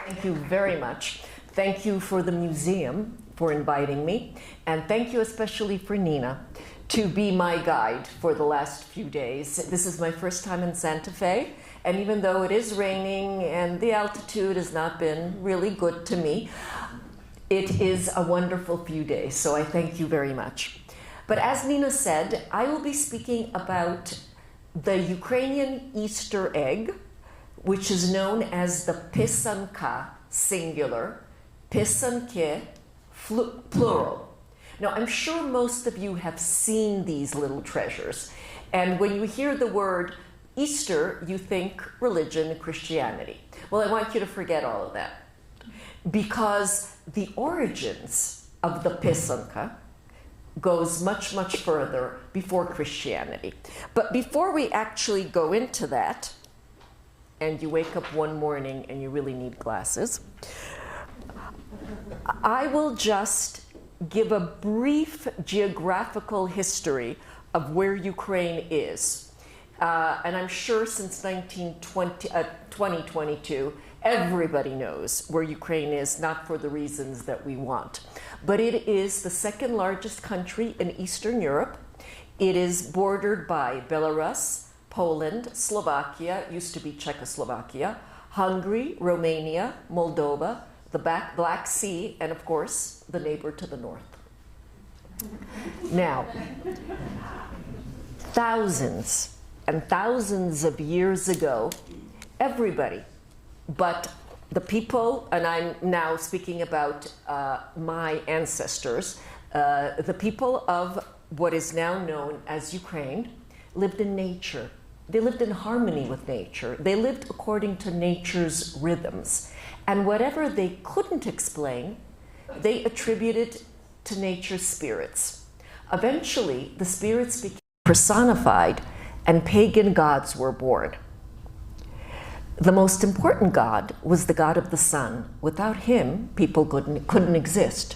Thank you very much. Thank you for the museum for inviting me, and thank you especially for Nina to be my guide for the last few days. This is my first time in Santa Fe, and even though it is raining and the altitude has not been really good to me, it is a wonderful few days, so I thank you very much. But as Nina said, I will be speaking about the Ukrainian Easter egg, which is known as the Pysanka, singular, Pysanky, plural. Now, I'm sure most of you have seen these little treasures. And when you hear the word Easter, you think religion, Christianity. Well, I want you to forget all of that, because the origins of the Pysanka goes much, much further before Christianity. But before we actually go into that, and you wake up one morning and you really need glasses, I will just give a brief geographical history of where Ukraine is. And I'm sure since 2022, everybody knows where Ukraine is, not for the reasons that we want. But it is the second largest country in Eastern Europe. It is bordered by Belarus, Poland, Slovakia, used to be Czechoslovakia, Hungary, Romania, Moldova, the Black Sea, and of course, the neighbor to the north. Now, thousands and thousands of years ago, everybody, but the people, and I'm now speaking about my ancestors, the people of what is now known as Ukraine, lived in nature. They lived in harmony with nature. They lived according to nature's rhythms. And whatever they couldn't explain, they attributed to nature's spirits. Eventually, the spirits became personified and pagan gods were born. The most important god was the god of the sun. Without him, people couldn't exist.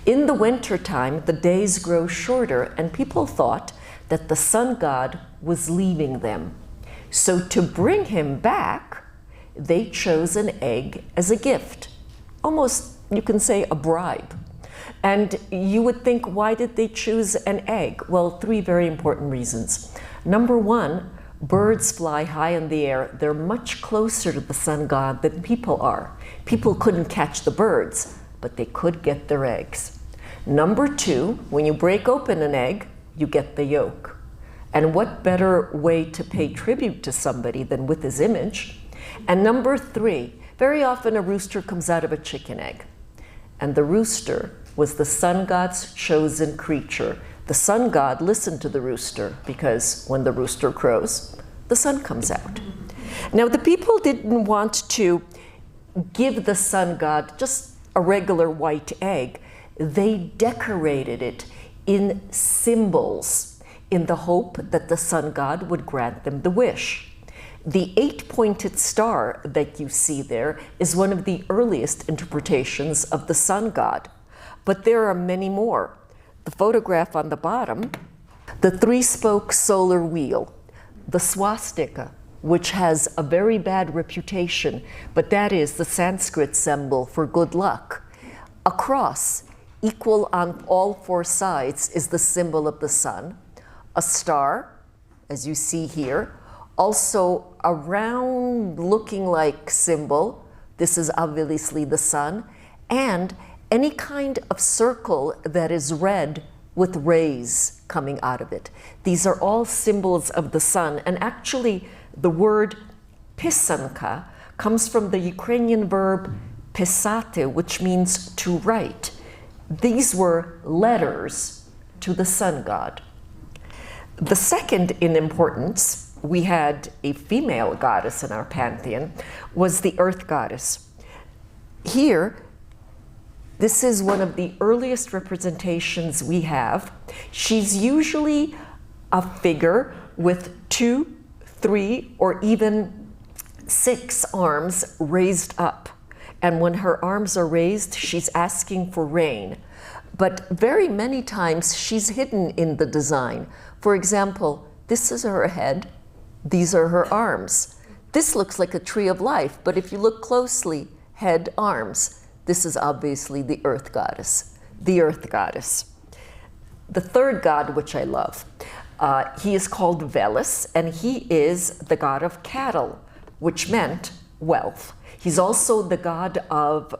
In the wintertime, the days grow shorter, and people thought that the sun god was leaving them. So to bring him back, they chose an egg as a gift. Almost, you can say, a bribe. And you would think, why did they choose an egg? Well, three very important reasons. Number one, birds fly high in the air. They're much closer to the sun god than people are. People couldn't catch the birds, but they could get their eggs. Number two, when you break open an egg, you get the yolk. And what better way to pay tribute to somebody than with his image? And number three, very often a rooster comes out of a chicken egg. And the rooster was the sun god's chosen creature. The sun god listened to the rooster because when the rooster crows, the sun comes out. Now, the people didn't want to give the sun god just a regular white egg. They decorated it in symbols in the hope that the sun god would grant them the wish. The 8-pointed star that you see there is one of the earliest interpretations of the sun god, but there are many more. The photograph on the bottom, the 3-spoke solar wheel, the swastika, which has a very bad reputation, but that is the Sanskrit symbol for good luck. A cross, equal on all 4 sides, is the symbol of the sun. A star, as you see here, also a round looking like symbol. This is obviously the sun, and any kind of circle that is red with rays coming out of it. These are all symbols of the sun, and actually the word pisanka comes from the Ukrainian verb pisati, which means to write. These were letters to the sun god. The second in importance, we had a female goddess in our pantheon, was the earth goddess. Here, this is one of the earliest representations we have. She's usually a figure with 2, 3, or even 6 arms raised up. And when her arms are raised, she's asking for rain. But very many times, she's hidden in the design. For example, this is her head. These are her arms. This looks like a tree of life, but if you look closely, head, arms. This is obviously the earth goddess. The earth goddess. The third god, which I love, he is called Veles, and he is the god of cattle, which meant wealth. He's also the god of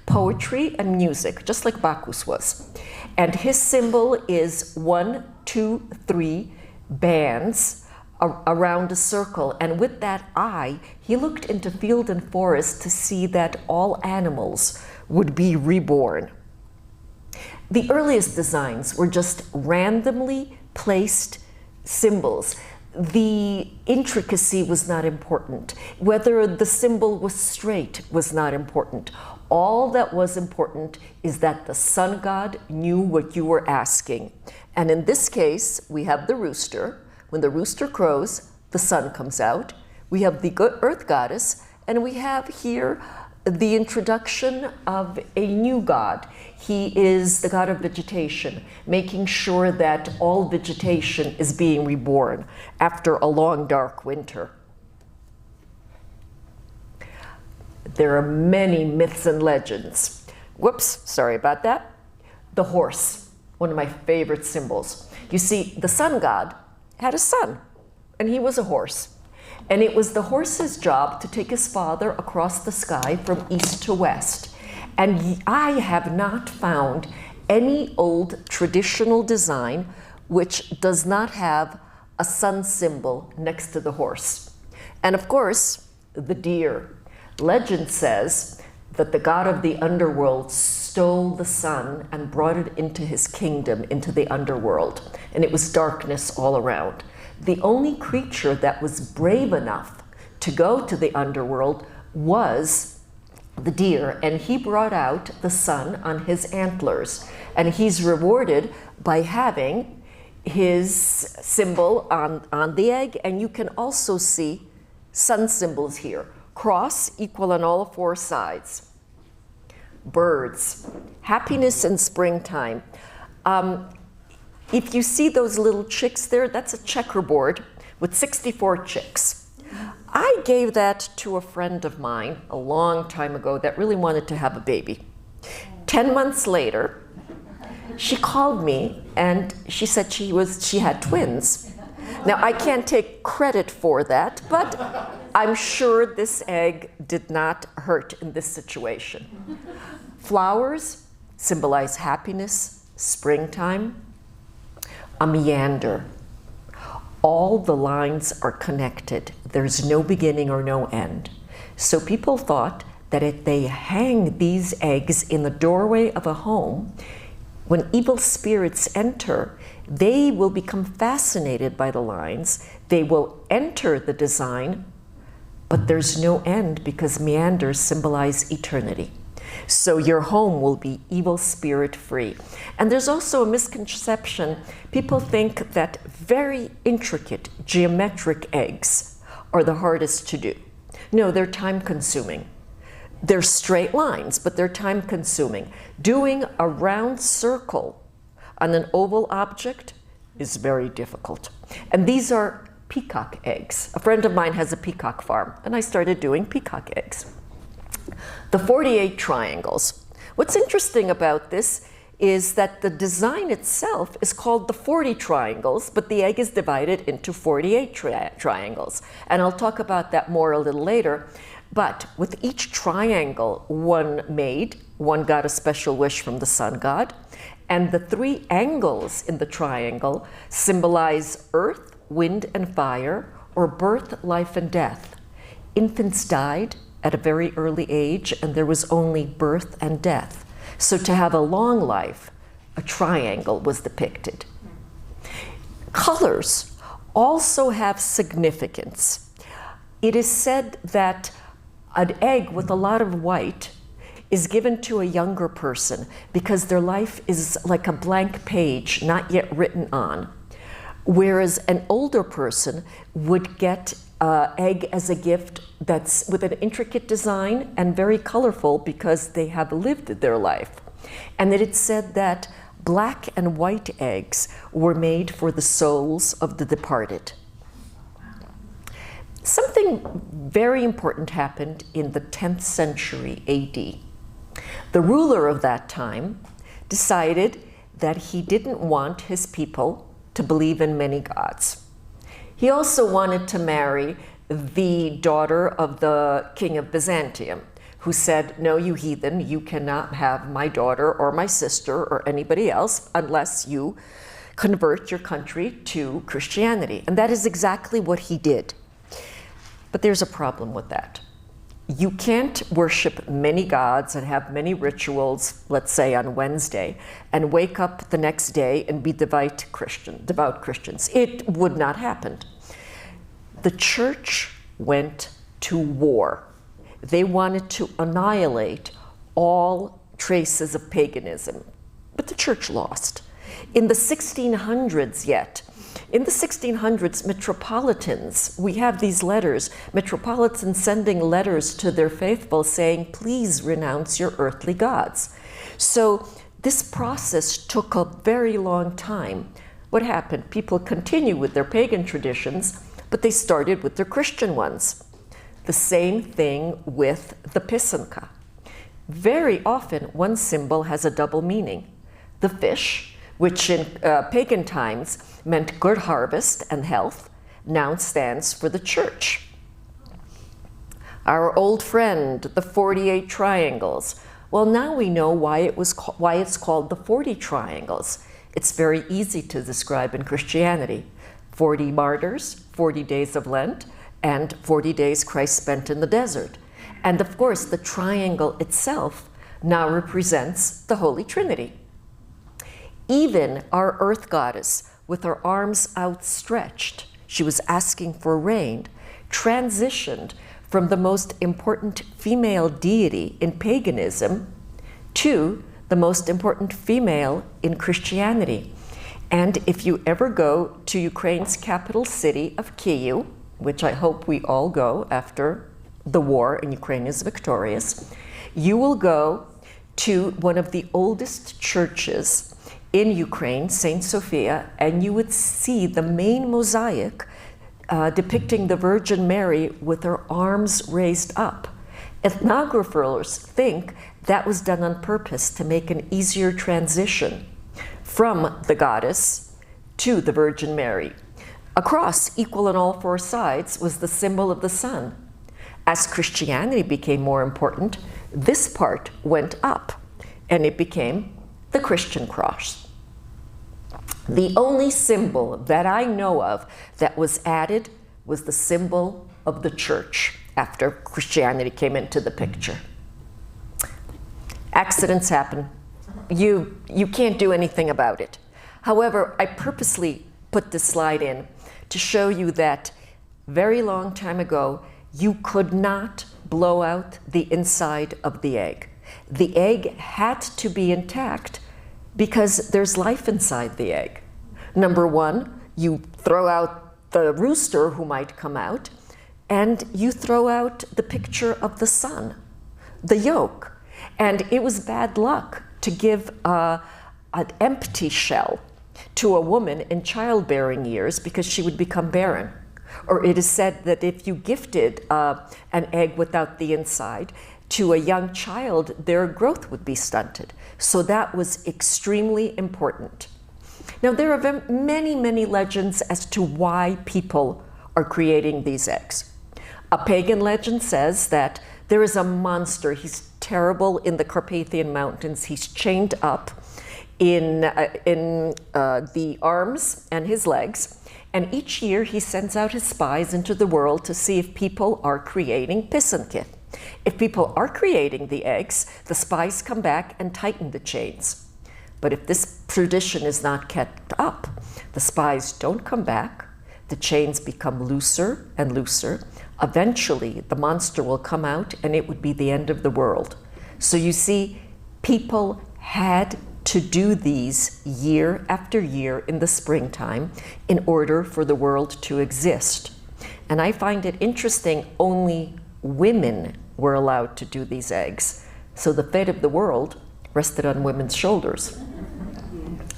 poetry and music, just like Bacchus was. And his symbol is 1, 2, 3 bands around a circle. And with that eye, he looked into field and forest to see that all animals would be reborn. The earliest designs were just randomly placed symbols. The intricacy was not important. Whether the symbol was straight was not important. All that was important is that the sun god knew what you were asking. And in this case, we have the rooster. When the rooster crows, the sun comes out. We have the earth goddess, and we have here the introduction of a new god. He is the god of vegetation, making sure that all vegetation is being reborn after a long, dark winter. There are many myths and legends. Whoops, sorry about that. The horse, one of my favorite symbols. You see, the sun god had a son, and he was a horse. And it was the horse's job to take his father across the sky from east to west. And I have not found any old traditional design which does not have a sun symbol next to the horse. And of course, the deer. Legend says that the god of the underworld stole the sun and brought it into his kingdom, into the underworld. And it was darkness all around. The only creature that was brave enough to go to the underworld was the deer, and he brought out the sun on his antlers. And he's rewarded by having his symbol on the egg, and you can also see sun symbols here. Cross equal on all four sides. Birds, happiness in springtime. If you see those little chicks there, that's a checkerboard with 64 chicks. I gave that to a friend of mine a long time ago that really wanted to have a baby. 10 months later, she called me and she said she had twins. Now, I can't take credit for that, but I'm sure this egg did not hurt in this situation. Flowers symbolize happiness, springtime. A meander. All the lines are connected. There's no beginning or no end. So people thought that if they hang these eggs in the doorway of a home, when evil spirits enter, they will become fascinated by the lines. They will enter the design, but there's no end because meanders symbolize eternity. So your home will be evil spirit free. And there's also a misconception. People think that very intricate geometric eggs are the hardest to do. No, they're time consuming. They're straight lines, but they're time consuming. Doing a round circle on an oval object is very difficult. And these are peacock eggs. A friend of mine has a peacock farm, and I started doing peacock eggs. The 48 triangles. What's interesting about this is that the design itself is called the 40 triangles, but the egg is divided into 48 triangles. And I'll talk about that more a little later. But with each triangle, one got a special wish from the sun god. And the 3 angles in the triangle symbolize earth, wind, and fire, or birth, life, and death. Infants died at a very early age, and there was only birth and death. So to have a long life, a triangle was depicted. Colors also have significance. It is said that an egg with a lot of white is given to a younger person because their life is like a blank page, not yet written on. Whereas an older person would get egg as a gift that's with an intricate design and very colorful because they have lived their life. And that it said that black and white eggs were made for the souls of the departed. something very important happened in the 10th century AD. The ruler of that time decided that he didn't want his people to believe in many gods. He also wanted to marry the daughter of the king of Byzantium, who said, no, you heathen, you cannot have my daughter or my sister or anybody else unless you convert your country to Christianity. And that is exactly what he did. But there's a problem with that. You can't worship many gods and have many rituals, let's say on Wednesday, and wake up the next day and be devout Christians. It would not happen. The church went to war. They wanted to annihilate all traces of paganism, but the church lost. In the 1600s yet, in the 1600s, metropolitans, we have these letters, metropolitans sending letters to their faithful saying, please renounce your earthly gods. So this process took a very long time. What happened? People continue with their pagan traditions, but they started with their Christian ones. The same thing with the Pysanka. Very often, one symbol has a double meaning. The fish, which in pagan times meant good harvest and health, now stands for the church. Our old friend, the 48 triangles. Well, now we know why it's called the 40 triangles. It's very easy to describe in Christianity. 40 martyrs, 40 days of Lent, and 40 days Christ spent in the desert. And of course, the triangle itself now represents the Holy Trinity. Even our earth goddess, with her arms outstretched, she was asking for rain, transitioned from the most important female deity in paganism to the most important female in Christianity. And if you ever go to Ukraine's capital city of Kyiv, which I hope we all go after the war and Ukraine is victorious, you will go to one of the oldest churches in Ukraine, St. Sophia, and you would see the main mosaic depicting the Virgin Mary with her arms raised up. Ethnographers think that was done on purpose to make an easier transition from the goddess to the Virgin Mary. Across, equal on all four sides, was the symbol of the sun. As Christianity became more important, this part went up, and it became the Christian cross. The only symbol that I know of that was added was the symbol of the church after Christianity came into the picture. Accidents happen. You can't do anything about it. However, I purposely put this slide in to show you that very long time ago, you could not blow out the inside of the egg. The egg had to be intact because there's life inside the egg. Number one, you throw out the rooster who might come out, and you throw out the picture of the sun, the yolk. And it was bad luck to give an empty shell to a woman in childbearing years because she would become barren. Or it is said that if you gifted an egg without the inside to a young child, their growth would be stunted. So that was extremely important. Now, there are many, many legends as to why people are creating these eggs. A pagan legend says that there is a monster. He's terrible in the Carpathian Mountains. He's chained up in the arms and his legs. And each year he sends out his spies into the world to see if people are creating pysanky. If people are creating the eggs, the spies come back and tighten the chains. But if this tradition is not kept up, the spies don't come back, the chains become looser and looser. Eventually, the monster will come out and it would be the end of the world. So you see, people had to do these year after year in the springtime in order for the world to exist. And I find it interesting, only women were allowed to do these eggs. So the fate of the world rested on women's shoulders.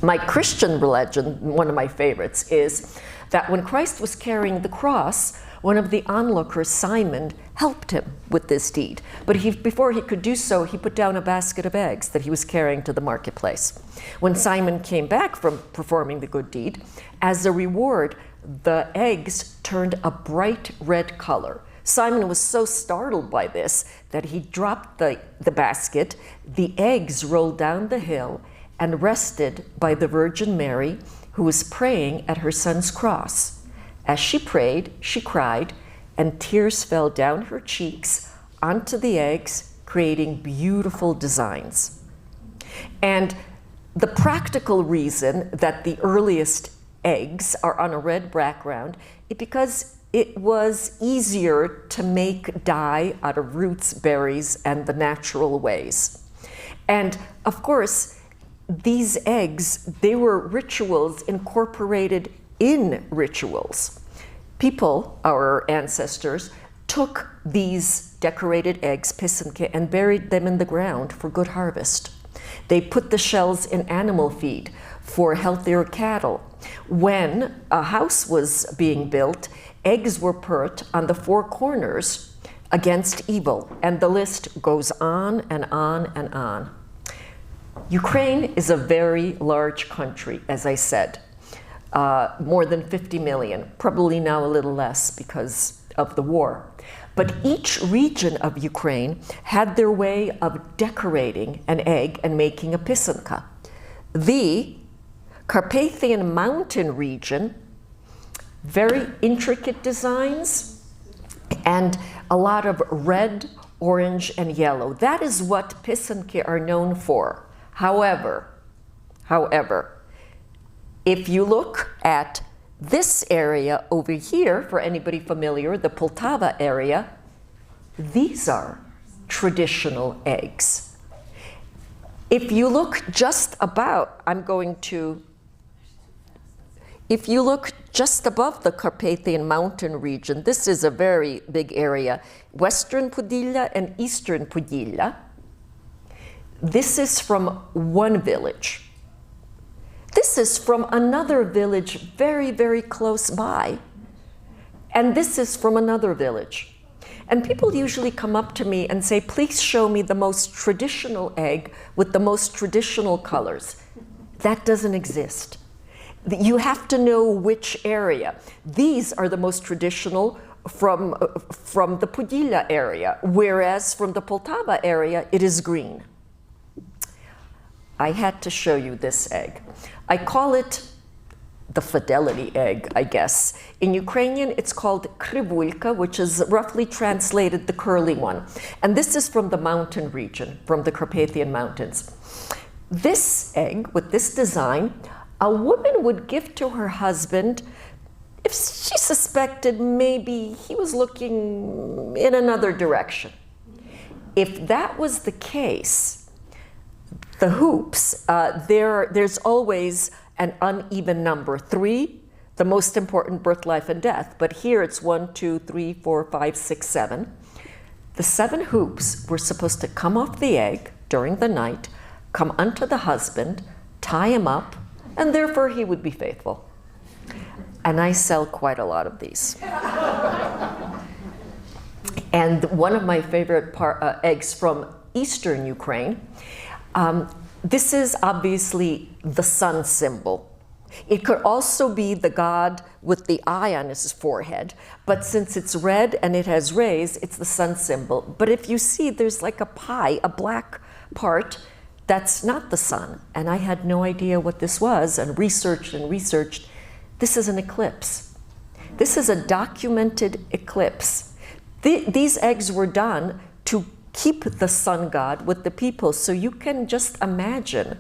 My Christian legend, one of my favorites, is that when Christ was carrying the cross, one of the onlookers, Simon, helped him with this deed. But before he could do so, he put down a basket of eggs that he was carrying to the marketplace. When Simon came back from performing the good deed, as a reward, the eggs turned a bright red color. Simon was so startled by this that he dropped the basket. The eggs rolled down the hill and rested by the Virgin Mary, who was praying at her son's cross. As she prayed, she cried, and tears fell down her cheeks onto the eggs, creating beautiful designs. And the practical reason that the earliest eggs are on a red background is because it was easier to make dye out of roots, berries, and the natural ways. And of course, these eggs, they were rituals incorporated in rituals. People, our ancestors, took these decorated eggs, pysanky, and buried them in the ground for good harvest. They put the shells in animal feed for healthier cattle. When a house was being built, eggs were put on the four corners against evil, and the list goes on and on and on. Ukraine is a very large country, as I said, more than 50 million, probably now a little less because of the war. But each region of Ukraine had their way of decorating an egg and making a pysanka. The Carpathian Mountain region, very intricate designs and a lot of red, orange, and yellow. That is what pysanky are known for. However, if you look at this area over here, for anybody familiar, the Poltava area, these are traditional eggs. If you look just about, if you look just above the Carpathian Mountain region, this is a very big area, Western Podillia and Eastern Podillia. This is from one village. This is from another village very, very close by. And this is from another village. And people usually come up to me and say, please show me the most traditional egg with the most traditional colors. That doesn't exist. You have to know which area. These are the most traditional from the Podillia area, whereas from the Poltava area, it is green. I had to show you this egg. I call it the fidelity egg, I guess. In Ukrainian, it's called krivulka, which is roughly translated the curly one. And this is from the mountain region, from the Carpathian Mountains. This egg, with this design, a woman would give to her husband if she suspected maybe he was looking in another direction. If that was the case, the hoops, there's always an uneven number. 3, the most important, birth, life, and death. But here it's 1, 2, 3, 4, 5, 6, 7. The 7 hoops were supposed to come off the egg during the night, come unto the husband, tie him up, and therefore he would be faithful. And I sell quite a lot of these. And one of my favorite eggs from Eastern Ukraine, this is obviously the sun symbol. It could also be the god with the eye on his forehead, but since it's red and it has rays, it's the sun symbol. But if you see, there's like a pie, a black part, that's not the sun. And I had no idea what this was, and researched and researched. This is an eclipse. This is a documented eclipse. These eggs were done to keep the sun god with the people, so you can just imagine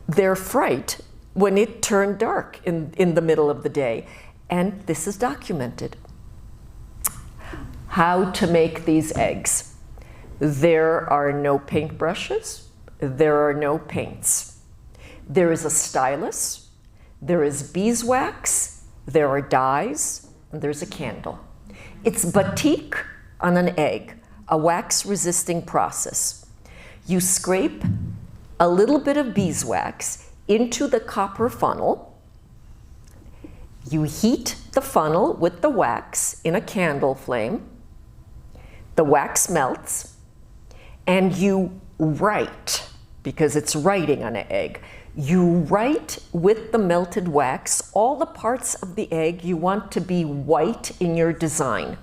their fright when it turned dark in the middle of the day. And this is documented. How to make these eggs. There are no paintbrushes. There are no paints. There is a stylus. There is beeswax. There are dyes. And there's a candle. It's batik on an egg, a wax-resisting process. You scrape a little bit of beeswax into the copper funnel. You heat the funnel with the wax in a candle flame. The wax melts, and you write, because it's writing on an egg. You write with the melted wax all the parts of the egg you want to be white in your design.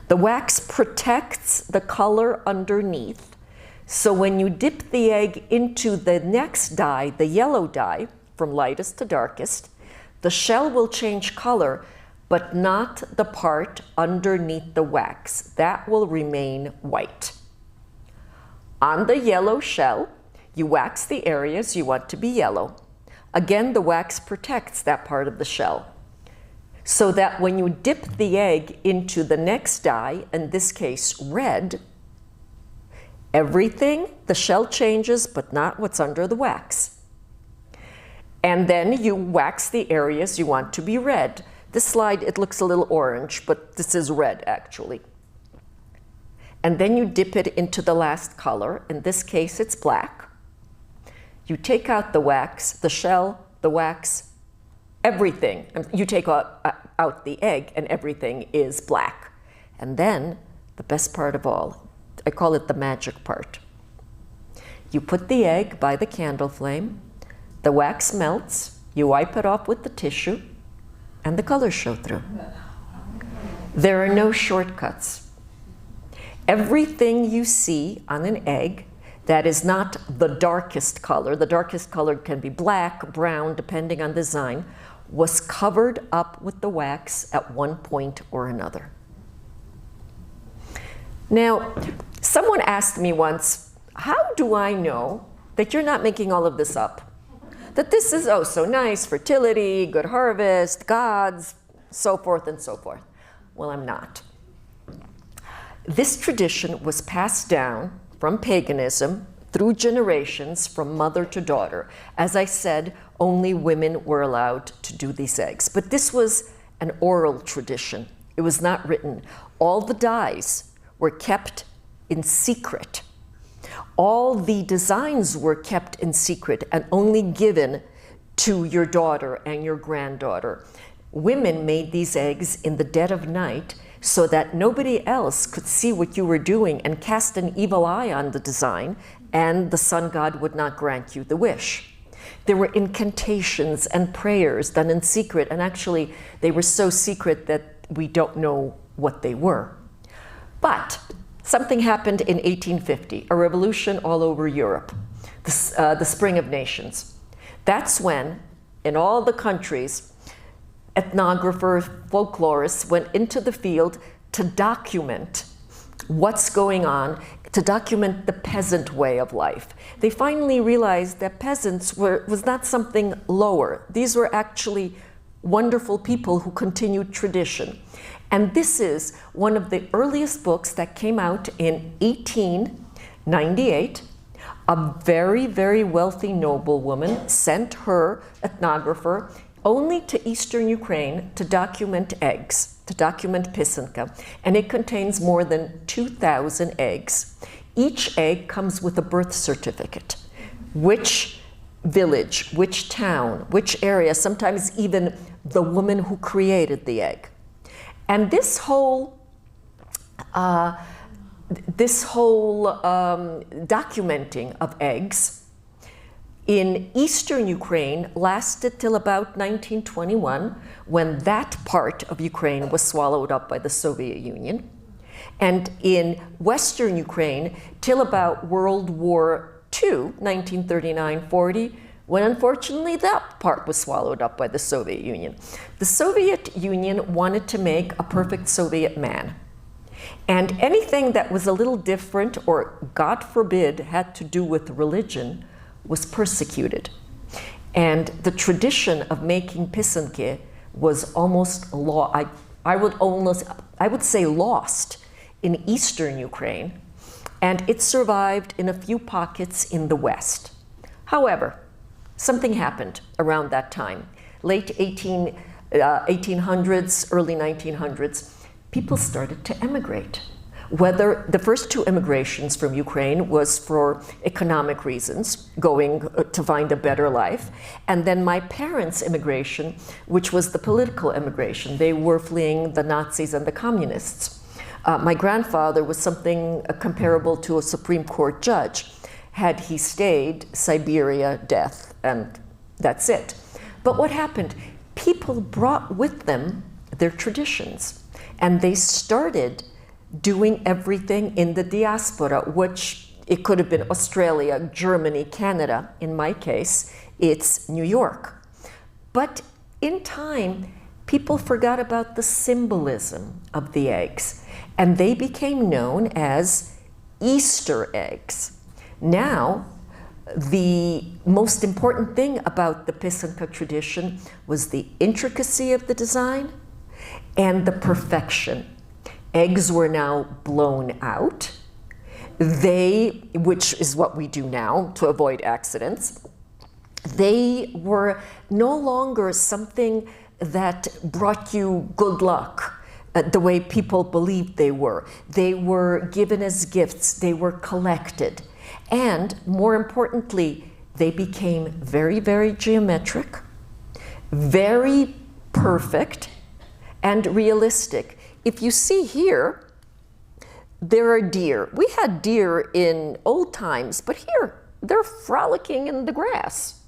The wax protects the color underneath, so when you dip the egg into the next dye, the yellow dye, from lightest to darkest, the shell will change color, but not the part underneath the wax. That will remain white. On the yellow shell, you wax the areas you want to be yellow. Again, the wax protects that part of the shell, so that when you dip the egg into the next dye, in this case red, everything, the shell changes, but not what's under the wax. And then you wax the areas you want to be red. This slide, it looks a little orange, but this is red actually. And then you dip it into the last color. In this case, it's black. You take out the wax, the shell, the wax, everything. You take out the egg and everything is black. And then, the best part of all, I call it the magic part. You put the egg by the candle flame, the wax melts, you wipe it off with the tissue, and the colors show through. There are no shortcuts. Everything you see on an egg that is not the darkest color can be black, brown, depending on design, was covered up with the wax at one point or another. Now, someone asked me once, how do I know that you're not making all of this up? That this is, oh, so nice, fertility, good harvest, gods, so forth and so forth. Well, I'm not. This tradition was passed down from paganism through generations from mother to daughter. As I said, only women were allowed to do these eggs. But this was an oral tradition. It was not written. All the dyes were kept in secret. All the designs were kept in secret and only given to your daughter and your granddaughter. Women made these eggs in the dead of night so that nobody else could see what you were doing and cast an evil eye on the design, and the sun god would not grant you the wish. There were incantations and prayers done in secret, and actually they were so secret that we don't know what they were. But something happened in 1850, a revolution all over Europe, the Spring of Nations. That's when, in all the countries, ethnographers, folklorists went into the field to document what's going on, to document the peasant way of life. They finally realized that peasants was not something lower. These were actually wonderful people who continued tradition. And this is one of the earliest books that came out in 1898. A very, very wealthy noblewoman sent her ethnographer only to Eastern Ukraine to document eggs, to document Pysanka, and it contains more than 2,000 eggs. Each egg comes with a birth certificate. Which village, which town, which area, sometimes even the woman who created the egg. And this whole documenting of eggs in Eastern Ukraine lasted till about 1921, when that part of Ukraine was swallowed up by the Soviet Union. And in Western Ukraine till about World War II, 1939-40, when unfortunately that part was swallowed up by the Soviet Union. The Soviet Union wanted to make a perfect Soviet man. And anything that was a little different, or God forbid, had to do with religion, was persecuted. And the tradition of making pisanky was almost I would say lost in Eastern Ukraine, and it survived in a few pockets in the West. However, something happened around that time. Late 1800s, early 1900s, people started to emigrate. Whether the first two immigrations from Ukraine was for economic reasons, going to find a better life, and then my parents' immigration, which was the political immigration. They were fleeing the Nazis and the communists. My grandfather was something comparable to a Supreme Court judge. Had he stayed, Siberia, death, and that's it. But what happened? People brought with them their traditions, and they started doing everything in the diaspora, which it could have been Australia, Germany, Canada. In my case, it's New York. But in time, people forgot about the symbolism of the eggs, and they became known as Easter eggs. Now, the most important thing about the Pysanka tradition was the intricacy of the design and the perfection. Eggs were now blown out. Which is what we do now to avoid accidents, they were no longer something that brought you good luck the way people believed they were. They were given as gifts, they were collected. And more importantly, they became very, very geometric, very perfect, and realistic. If you see here, there are deer. We had deer in old times, but here, they're frolicking in the grass.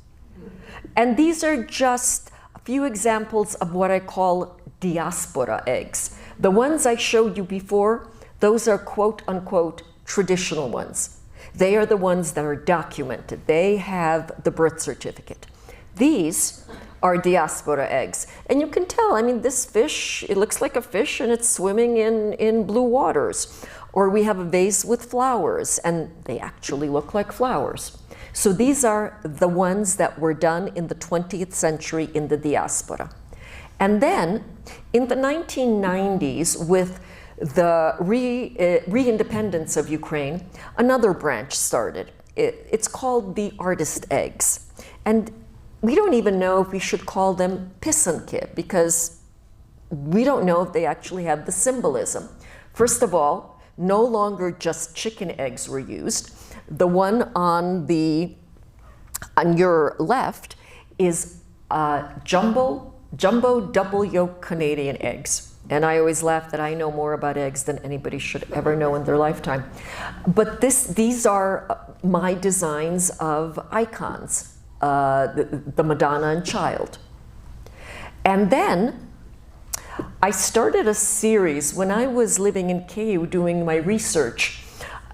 And these are just a few examples of what I call diaspora eggs. The ones I showed you before, those are quote unquote traditional ones. They are the ones that are documented. They have the birth certificate. These are diaspora eggs. And you can tell, I mean, this fish, it looks like a fish and it's swimming in blue waters. Or we have a vase with flowers and they actually look like flowers. So these are the ones that were done in the 20th century in the diaspora. And then in the 1990s, with the re-independence of Ukraine, another branch started. It's called the artist eggs. And we don't even know if we should call them pysanky, because we don't know if they actually have the symbolism. First of all, no longer just chicken eggs were used. The one on your left is jumbo double yolk Canadian eggs. And I always laugh that I know more about eggs than anybody should ever know in their lifetime. But these are my designs of icons, the Madonna and Child. And then I started a series when I was living in Kyiv doing my research.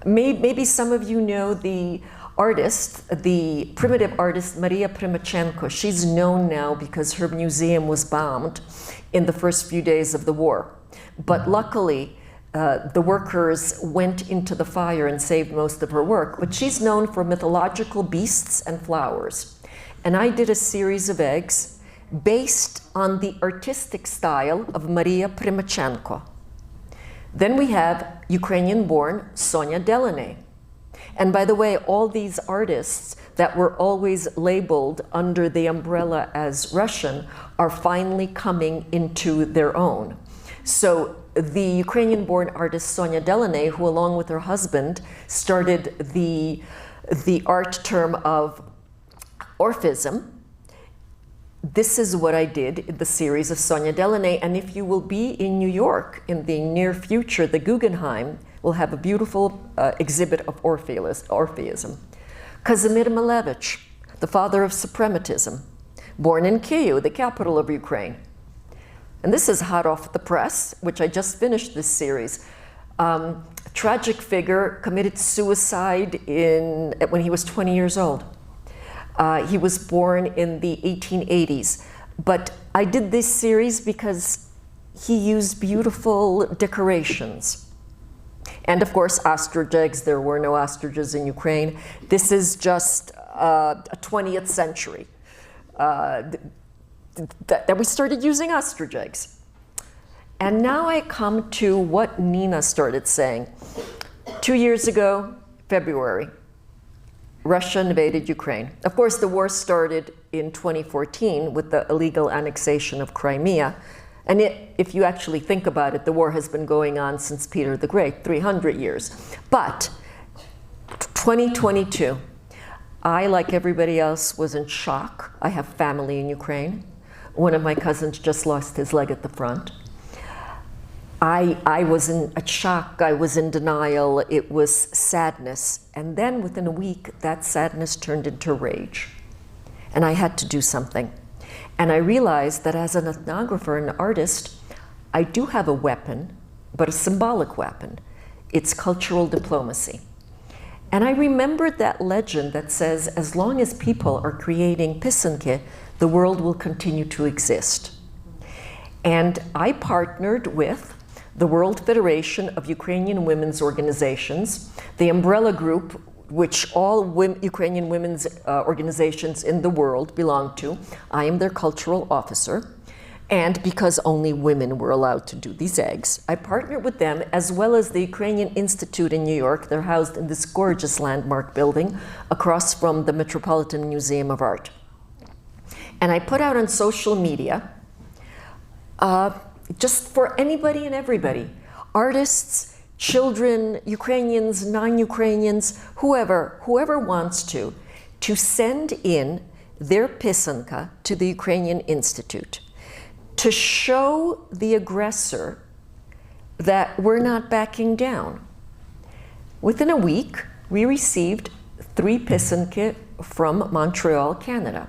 Maybe some of you know the artist, the primitive artist Maria Primachenko. She's known now because her museum was bombed in the first few days of the war. But luckily, the workers went into the fire and saved most of her work. But she's known for mythological beasts and flowers. And I did a series of eggs based on the artistic style of Maria Primachenko. Then we have Ukrainian-born Sonia Delaney. And by the way, all these artists that were always labeled under the umbrella as Russian are finally coming into their own. So the Ukrainian-born artist Sonia Delaney, who along with her husband started the art term of Orphism, this is what I did in the series of Sonia Delaney. And if you will be in New York in the near future, the Guggenheim will have a beautiful exhibit of Orphism. Kazimir Malevich, the father of suprematism, born in Kyiv, the capital of Ukraine. And this is hot off the press, which I just finished this series. Tragic figure, committed suicide when he was 20 years old. He was born in the 1880s. But I did this series because he used beautiful decorations. And of course, ostrich eggs. There were no ostriches in Ukraine. This is just a 20th century that we started using ostrich eggs. And now I come to what Nina started saying. 2 years ago, February, Russia invaded Ukraine. Of course, the war started in 2014 with the illegal annexation of Crimea. And if you actually think about it, the war has been going on since Peter the Great, 300 years. But 2022, I, like everybody else, was in shock. I have family in Ukraine. One of my cousins just lost his leg at the front. I was in a shock, I was in denial, it was sadness. And then within a week, that sadness turned into rage. And I had to do something. And I realized that as an ethnographer and artist, I do have a weapon, but a symbolic weapon. It's cultural diplomacy. And I remembered that legend that says, as long as people are creating писанки, the world will continue to exist. And I partnered with the World Federation of Ukrainian Women's Organizations, the umbrella group which all Ukrainian women's organizations in the world belong to. I am their cultural officer. And because only women were allowed to do these eggs, I partnered with them as well as the Ukrainian Institute in New York. They're housed in this gorgeous landmark building across from the Metropolitan Museum of Art. And I put out on social media, just for anybody and everybody, artists, children, Ukrainians, non-Ukrainians, whoever wants to send in their писанка to the Ukrainian Institute to show the aggressor that we're not backing down. Within a week, we received 3 писанки from Montreal, Canada.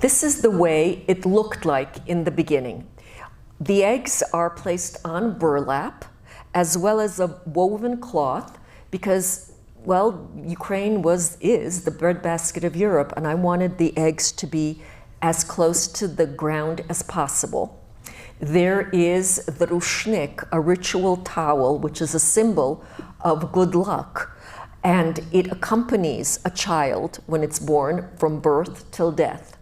This is the way it looked like in the beginning. The eggs are placed on burlap as well as a woven cloth because, well, Ukraine is the breadbasket of Europe, and I wanted the eggs to be as close to the ground as possible. There is the rushnik, a ritual towel, which is a symbol of good luck, and it accompanies a child when it's born from birth till death.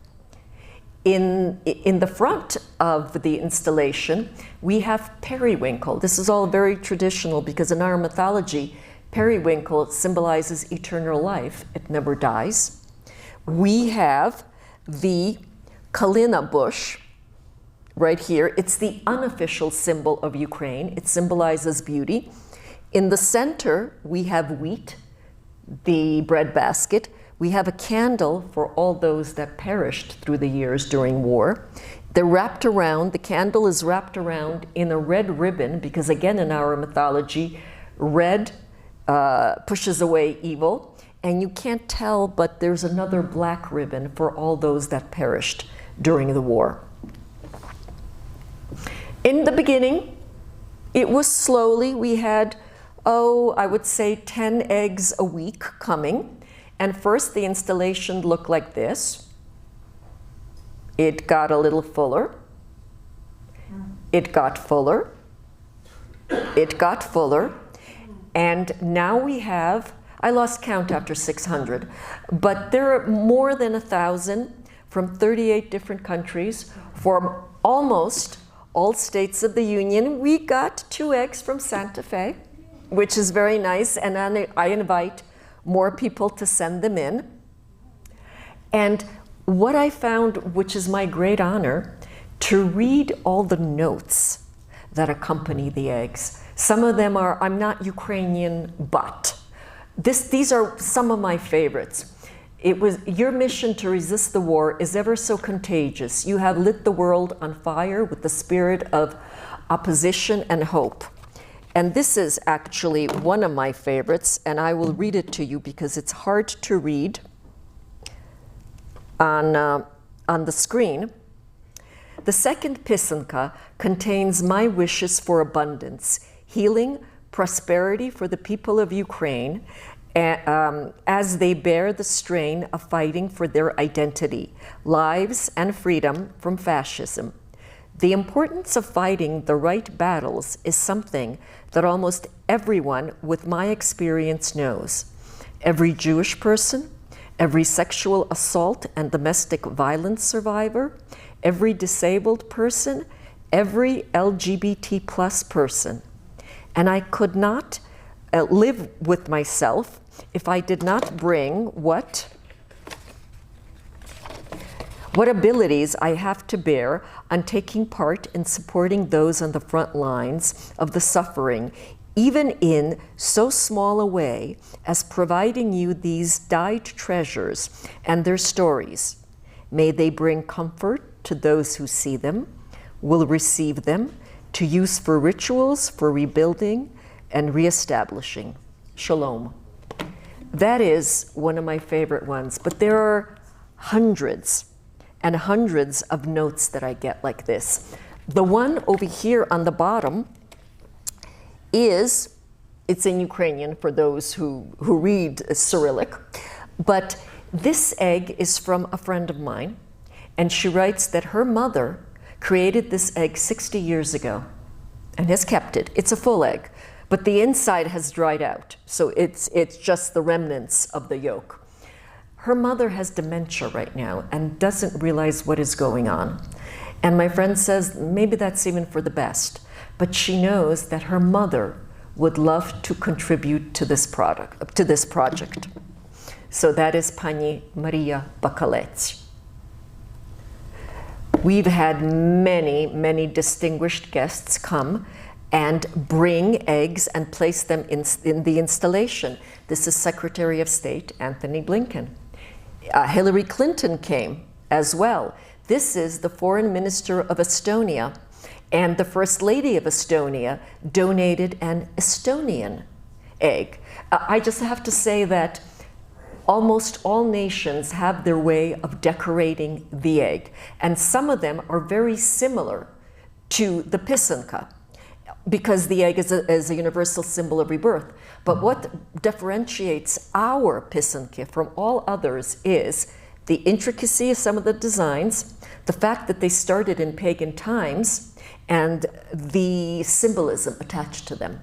In the front of the installation, we have periwinkle. This is all very traditional because in our mythology, periwinkle symbolizes eternal life. It never dies. We have the kalina bush right here. It's the unofficial symbol of Ukraine. It symbolizes beauty. In the center, we have wheat, the breadbasket. We have a candle for all those that perished through the years during war. They're wrapped around, the candle is wrapped around in a red ribbon because, again, in our mythology, red pushes away evil. And you can't tell, but there's another black ribbon for all those that perished during the war. In the beginning, it was slowly. We had, I would say 10 eggs a week coming. And first, the installation looked like this. It got a little fuller. It got fuller. It got fuller. And now we have, I lost count after 600, but there are more than 1,000 from 38 different countries from almost all states of the Union. We got 2 eggs from Santa Fe, which is very nice, and I invite more people to send them in. And what I found, which is my great honor, to read all the notes that accompany the eggs. Some of them are, I'm not Ukrainian, but. These are some of my favorites. It was, your mission to resist the war is ever so contagious. You have lit the world on fire with the spirit of opposition and hope. And this is actually one of my favorites, and I will read it to you because it's hard to read on the screen. The second писанка contains my wishes for abundance, healing, prosperity for the people of Ukraine as they bear the strain of fighting for their identity, lives, and freedom from fascism. The importance of fighting the right battles is something that almost everyone with my experience knows. Every Jewish person, every sexual assault and domestic violence survivor, every disabled person, every LGBT plus person. And I could not live with myself if I did not bring what What abilities I have to bear on taking part in supporting those on the front lines of the suffering, even in so small a way as providing you these dyed treasures and their stories. May they bring comfort to those who see them, will receive them, to use for rituals, for rebuilding and reestablishing. Shalom. That is one of my favorite ones, but there are hundreds and hundreds of notes that I get like this. The one over here on the bottom it's in Ukrainian for those who read Cyrillic, but this egg is from a friend of mine, and she writes that her mother created this egg 60 years ago and has kept it. It's a full egg, but the inside has dried out, so it's just the remnants of the yolk. Her mother has dementia right now and doesn't realize what is going on. And my friend says maybe that's even for the best, but she knows that her mother would love to contribute to this project. So that is Pani Maria Bakalets. We've had many, many distinguished guests come and bring eggs and place them in the installation. This is Secretary of State Anthony Blinken. Hillary Clinton came as well. This is the Foreign Minister of Estonia, and the First Lady of Estonia donated an Estonian egg. I just have to say that almost all nations have their way of decorating the egg, and some of them are very similar to the Pysanka, because the egg is a universal symbol of rebirth. But what differentiates our Pysanky from all others is the intricacy of some of the designs, the fact that they started in pagan times, and the symbolism attached to them.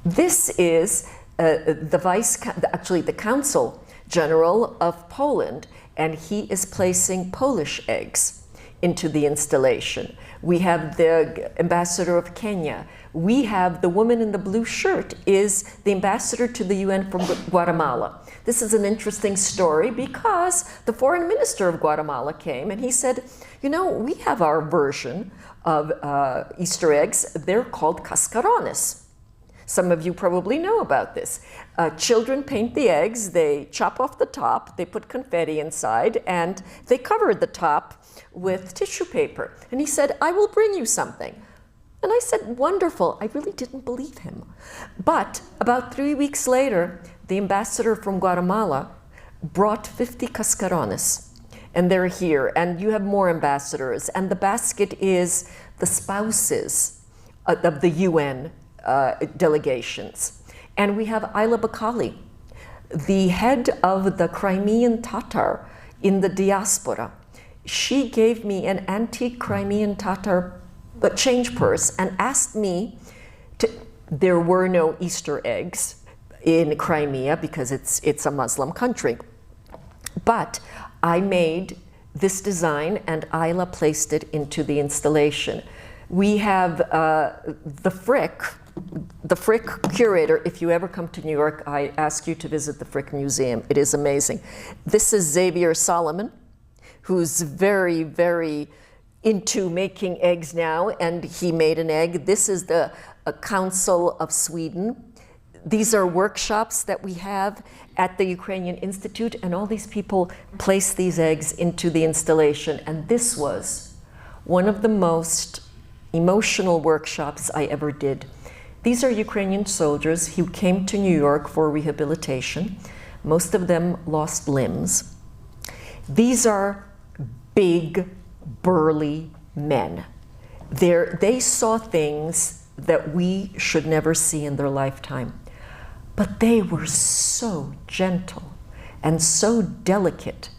This is the Consul General of Poland, and he is placing Polish eggs into the installation. We have the ambassador of Kenya. We have the woman in the blue shirt is the ambassador to the UN from Guatemala. This is an interesting story because the foreign minister of Guatemala came and he said, you know, we have our version of Easter eggs. They're called cascarones. Some of you probably know about this. Children paint the eggs, they chop off the top, they put confetti inside, and they cover the top with tissue paper. And he said, I will bring you something. And I said, wonderful. I really didn't believe him. But about 3 weeks later, the ambassador from Guatemala brought 50 cascarones. And they're here, and you have more ambassadors. And the basket is the spouses of the UN delegations. And we have Ayla Bakali, the head of the Crimean Tatar in the diaspora. She gave me an antique Crimean Tatar change purse and asked me to, there were no Easter eggs in Crimea because it's a Muslim country. But I made this design and Ayla placed it into the installation. We have the Frick curator. If you ever come to New York, I ask you to visit the Frick Museum. It is amazing. This is Xavier Solomon, who's very, very into making eggs now, and he made an egg. This is the Council of Sweden. These are workshops that we have at the Ukrainian Institute, and all these people place these eggs into the installation. And this was one of the most emotional workshops I ever did. These are Ukrainian soldiers who came to New York for rehabilitation. Most of them lost limbs. These are big, burly men. They saw things that we should never see in their lifetime. But they were so gentle and so delicate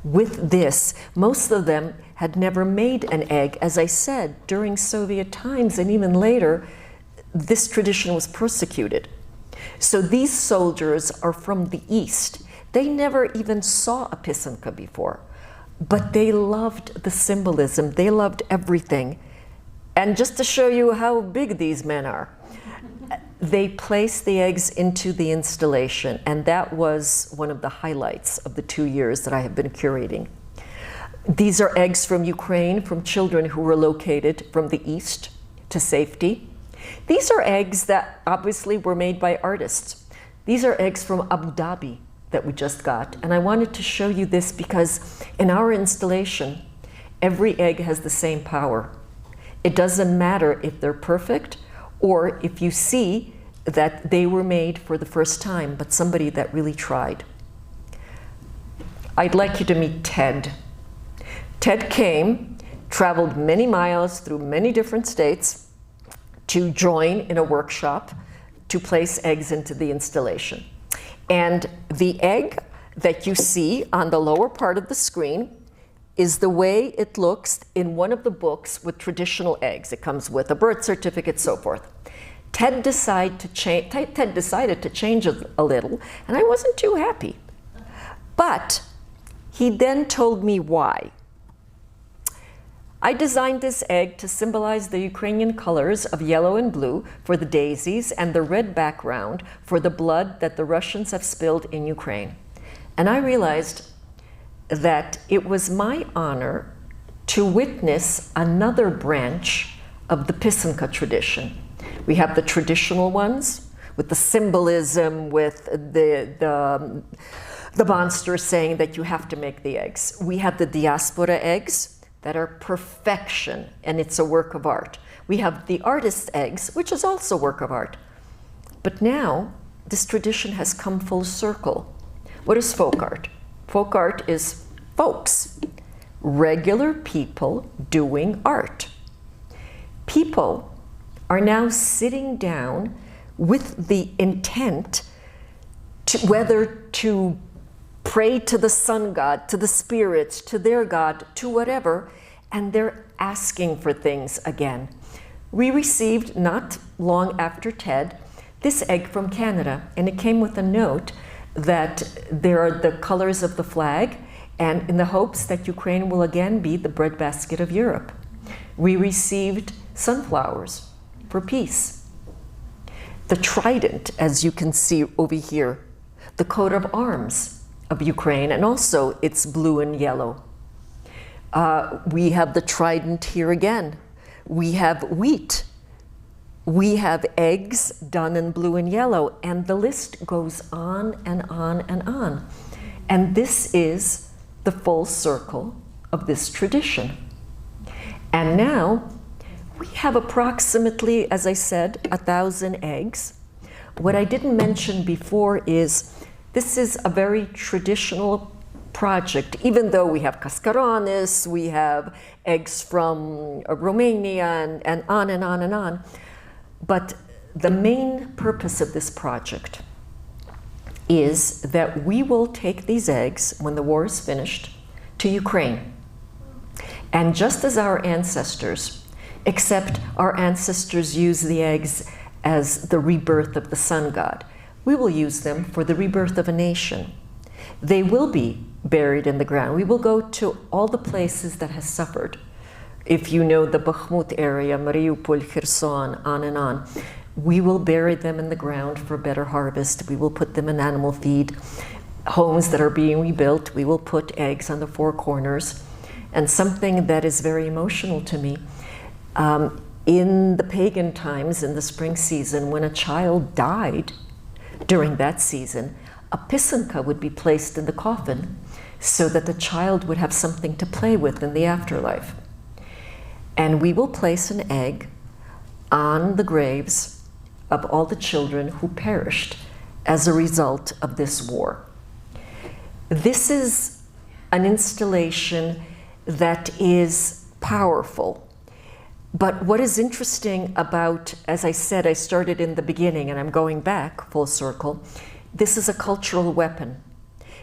with this. Most of them had never made an egg. As I said, during Soviet times and even later, this tradition was persecuted. So these soldiers are from the East. They never even saw a pysanka before, but they loved the symbolism. They loved everything. And just to show you how big these men are, they placed the eggs into the installation, and that was one of the highlights of the 2 years that I have been curating. These are eggs from Ukraine, from children who were located from the east to safety. These are eggs that obviously were made by artists. These are eggs from Abu Dhabi that we just got. And I wanted to show you this because in our installation, every egg has the same power. It doesn't matter if they're perfect or if you see that they were made for the first time, but somebody that really tried. I'd like you to meet Ted. Ted came, traveled many miles through many different states to join in a workshop to place eggs into the installation. And the egg that you see on the lower part of the screen is the way it looks in one of the books with traditional eggs. It comes with a birth certificate, so forth. Ted decided to change a little, and I wasn't too happy. But he then told me why. I designed this egg to symbolize the Ukrainian colors of yellow and blue for the daisies and the red background for the blood that the Russians have spilled in Ukraine. And I realized that it was my honor to witness another branch of the Pysanka tradition. We have the traditional ones with the symbolism, with the monster saying that you have to make the eggs. We have the diaspora eggs that are perfection, and it's a work of art. We have the artist's eggs, which is also a work of art. But now, this tradition has come full circle. What is folk art? Folk art is folks, regular people doing art. People are now sitting down with the intent to whether to pray to the sun god, to the spirits, to their god, to whatever, and they're asking for things again. We received, not long after Ted, this egg from Canada, and it came with a note that there are the colors of the flag, and in the hopes that Ukraine will again be the breadbasket of Europe. We received sunflowers for peace. The trident, as you can see over here, the coat of arms of Ukraine, and also it's blue and yellow. We have the trident here again. We have wheat. We have eggs done in blue and yellow, and the list goes on and on and on. And this is the full circle of this tradition. And now we have approximately, as I said, 1,000 eggs. What I didn't mention before is this is a very traditional project, even though we have cascarones, we have eggs from Romania, and on and on and on. But the main purpose of this project is that we will take these eggs, when the war is finished, to Ukraine. And just as our ancestors, except our ancestors used the eggs as the rebirth of the sun god, we will use them for the rebirth of a nation. They will be buried in the ground. We will go to all the places that have suffered. If you know the Bakhmut area, Mariupol, Kherson, on and on, we will bury them in the ground for better harvest. We will put them in animal feed. Homes that are being rebuilt, we will put eggs on the four corners. And something that is very emotional to me, in the pagan times, in the spring season, when a child died during that season, a pisanka would be placed in the coffin so that the child would have something to play with in the afterlife. And we will place an egg on the graves of all the children who perished as a result of this war. This is an installation that is powerful. But what is interesting about, as I said, I started in the beginning and I'm going back full circle, this is a cultural weapon.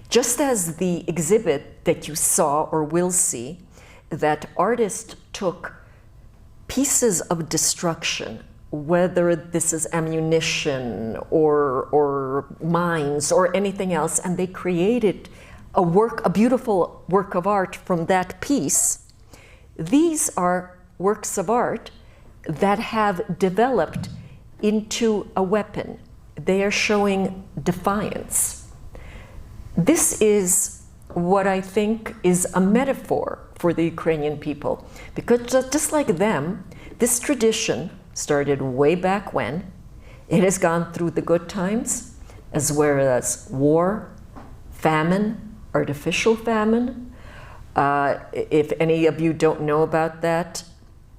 Just as the exhibit that you saw or will see, that artists took pieces of destruction, whether this is ammunition or mines or anything else, and they created a beautiful work of art from that piece. These are works of art that have developed into a weapon. They are showing defiance. This is what I think is a metaphor for the Ukrainian people. Because just like them, this tradition started way back when. It has gone through the good times, as well as war, famine, artificial famine. If any of you don't know about that,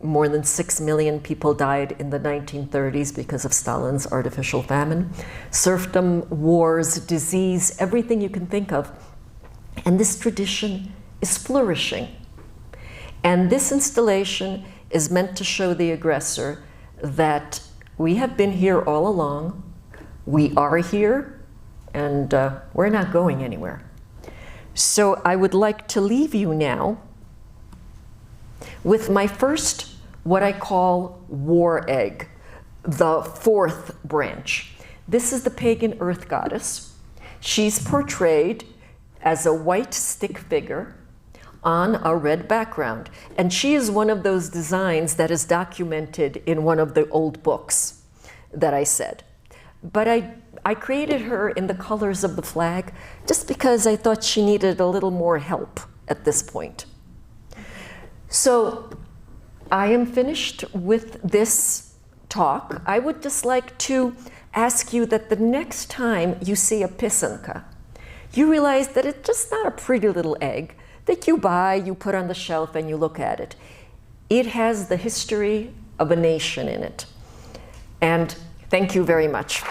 more than 6 million people died in the 1930s because of Stalin's artificial famine. Serfdom, wars, disease, everything you can think of. And this tradition is flourishing. And this installation is meant to show the aggressor that we have been here all along, we are here, and we're not going anywhere. So I would like to leave you now with my first, what I call war egg, the fourth branch. This is the pagan earth goddess. She's portrayed as a white stick figure on a red background. And she is one of those designs that is documented in one of the old books that I said. But I created her in the colors of the flag just because I thought she needed a little more help at this point. So I am finished with this talk. I would just like to ask you that the next time you see a pysanka, you realize that it's just not a pretty little egg that you buy, you put on the shelf, and you look at it. It has the history of a nation in it. And thank you very much.